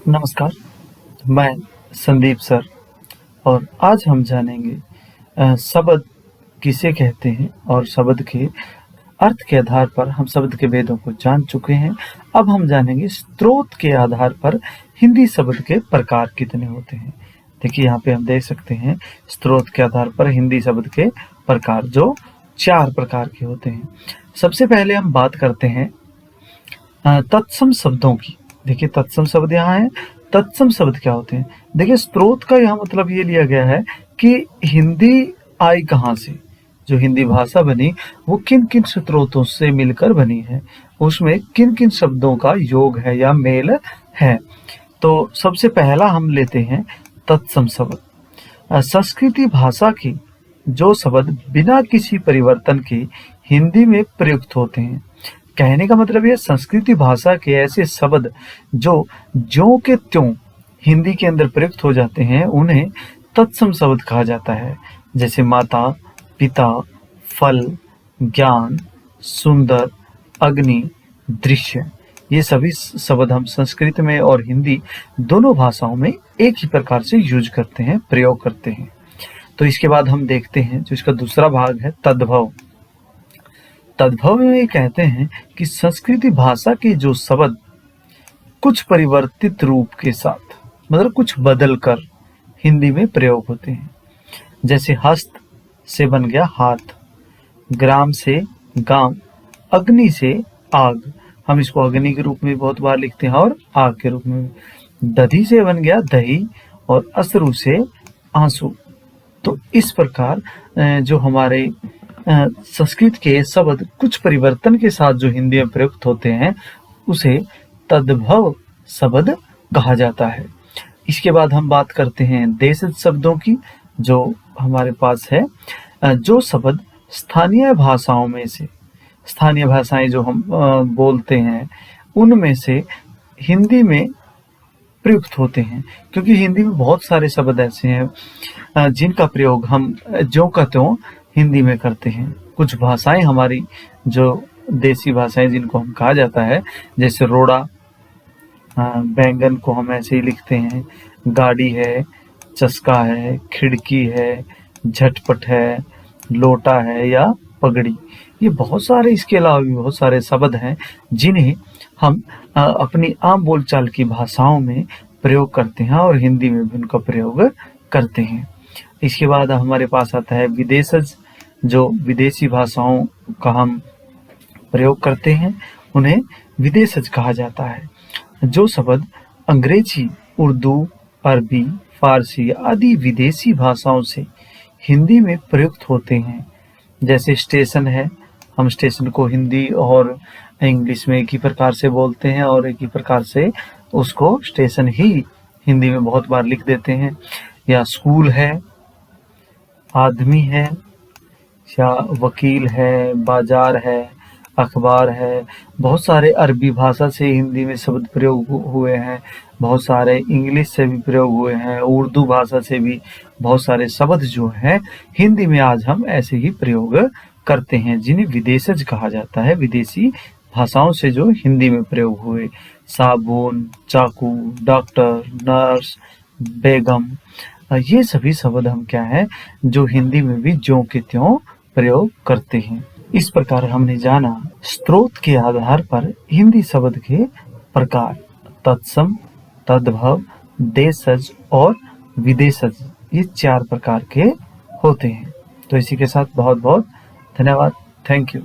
नमस्कार, मैं संदीप सर और आज हम जानेंगे शब्द किसे कहते हैं और शब्द के अर्थ के आधार पर हम शब्द के भेदों को जान चुके हैं। अब हम जानेंगे स्रोत के आधार पर हिंदी शब्द के प्रकार कितने होते हैं। देखिए यहाँ पे हम देख सकते हैं स्रोत के आधार पर हिंदी शब्द के प्रकार जो 4 प्रकार के होते हैं। सबसे पहले हम बात करते हैं तत्सम शब्दों की। देखिए तत्सम शब्द यहाँ है। तत्सम शब्द क्या होते हैं? देखिए स्रोत का यहाँ मतलब ये लिया गया है कि हिंदी आई कहाँ से, जो हिंदी भाषा बनी वो किन किन स्रोतों से मिलकर बनी है, उसमें किन किन शब्दों का योग है या मेल है। तो सबसे पहला हम लेते हैं तत्सम शब्द। संस्कृति भाषा की जो शब्द बिना किसी परिवर्तन के हिंदी में प्रयुक्त होते हैं। कहने का मतलब ये संस्कृति भाषा के ऐसे शब्द जो ज्यों के त्यों हिंदी के अंदर प्रयुक्त हो जाते हैं उन्हें तत्सम शब्द कहा जाता है। जैसे माता, पिता, फल, ज्ञान, सुंदर, अग्नि, दृश्य, ये सभी शब्द हम संस्कृत में और हिंदी दोनों भाषाओं में एक ही प्रकार से यूज करते हैं, प्रयोग करते हैं। तो इसके बाद हम देखते हैं जो इसका दूसरा भाग है तद्भव। तद्भव में ये कहते हैं कि संस्कृति भाषा के जो शब्द कुछ परिवर्तित रूप के साथ मतलब कुछ बदल कर हिंदी में प्रयोग होते हैं। जैसे हस्त से बन गया हाथ, ग्राम से गांव, अग्नि से आग, हम इसको अग्नि के रूप में बहुत बार लिखते हैं और आग के रूप में। दधी से बन गया दही और अश्रु से आंसू। तो इस प्रकार जो हमारे संस्कृत के शब्द कुछ परिवर्तन के साथ जो हिंदी में प्रयुक्त होते हैं उसे तद्भव शब्द कहा जाता है। इसके बाद हम बात करते हैं देशज शब्दों की जो हमारे पास है। जो शब्द स्थानीय भाषाओं में से, स्थानीय भाषाएं जो हम बोलते हैं उनमें से हिंदी में प्रयुक्त होते हैं, क्योंकि हिंदी में बहुत सारे शब्द ऐसे हैं जिनका प्रयोग हम ज्यों का त्यों हिंदी में करते हैं। कुछ भाषाएं हमारी जो देसी भाषाएं जिनको हम कहा जाता है, जैसे रोड़ा, बैंगन को हम ऐसे ही लिखते हैं, गाड़ी है, चस्का है, खिड़की है, झटपट है, लोटा है या पगड़ी, ये बहुत सारे, इसके अलावा भी बहुत सारे शब्द हैं जिन्हें हम अपनी आम बोलचाल की भाषाओं में प्रयोग करते हैं और हिंदी में भी उनका प्रयोग करते हैं। इसके बाद हमारे पास आता है विदेशज, जो विदेशी भाषाओं का हम प्रयोग करते हैं उन्हें विदेशज कहा जाता है। जो शब्द अंग्रेजी, उर्दू, अरबी, फारसी आदि विदेशी भाषाओं से हिंदी में प्रयुक्त होते हैं। जैसे स्टेशन है, हम स्टेशन को हिंदी और इंग्लिश में एक ही प्रकार से बोलते हैं और एक ही प्रकार से उसको स्टेशन ही हिंदी में बहुत बार लिख देते हैं। या स्कूल है, आदमी है, या वकील है, बाजार है, अखबार है। बहुत सारे अरबी भाषा से हिंदी में शब्द प्रयोग हुए हैं, बहुत सारे इंग्लिश से भी प्रयोग हुए हैं, उर्दू भाषा से भी बहुत सारे शब्द जो हैं हिंदी में आज हम ऐसे ही प्रयोग करते हैं जिन्हें विदेशज कहा जाता है। विदेशी भाषाओं से जो हिंदी में प्रयोग हुए, साबुन, चाकू, डॉक्टर, नर्स, बेगम, ये सभी शब्द हम क्या है जो हिंदी में भी ज्यों के त्यों प्रयोग करते हैं। इस प्रकार हमने जाना स्रोत के आधार पर हिंदी शब्द के प्रकार, तत्सम, तद्भव, देशज और विदेशज, ये 4 प्रकार के होते हैं। तो इसी के साथ बहुत बहुत धन्यवाद। Thank you.